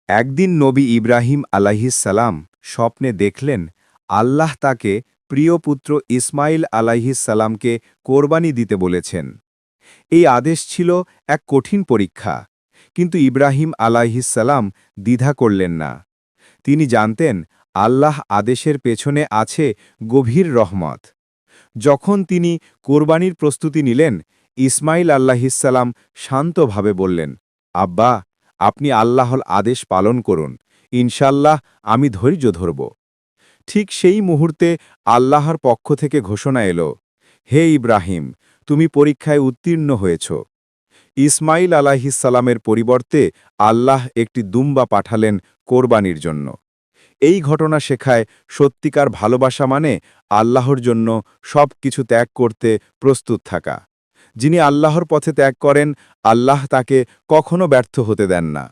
একদিন নবী ইব্রাহিম আলাইহিসসালাম স্বপ্নে দেখলেন আল্লাহ তাকে প্রিয় পুত্র ইসমাইল আলাইহিসসালামকে কোরবানি দিতে বলেছেন। এই আদেশ ছিল এক কঠিন পরীক্ষা, কিন্তু ইব্রাহিম আলাইহিসসালাম দ্বিধা করলেন না। তিনি জানতেন আল্লাহ আদেশের পেছনে আছে গভীর রহমত। যখন তিনি কোরবানির প্রস্তুতি নিলেন, ইসমাইল আলাইহিসসালাম শান্তভাবে বললেন, আব্বা, আপনি আল্লাহর আদেশ পালন করুন, ইনশাল্লাহ আমি ধৈর্য ধরব। ঠিক সেই মুহূর্তে আল্লাহর পক্ষ থেকে ঘোষণা এলো, হে ইব্রাহিম, তুমি পরীক্ষায় উত্তীর্ণ হয়েছ। ইসমাইল আলাইহিসসালামের পরিবর্তে আল্লাহ একটি দুম্বা পাঠালেন কোরবানির জন্য। এই ঘটনা শেখায় সত্যিকার ভালোবাসা মানে আল্লাহর জন্য সব কিছু ত্যাগ করতে প্রস্তুত থাকা। যিনি আল্লাহর পথে ত্যাগ করেন, আল্লাহ তাকে কখনো ব্যর্থ হতে দেন না।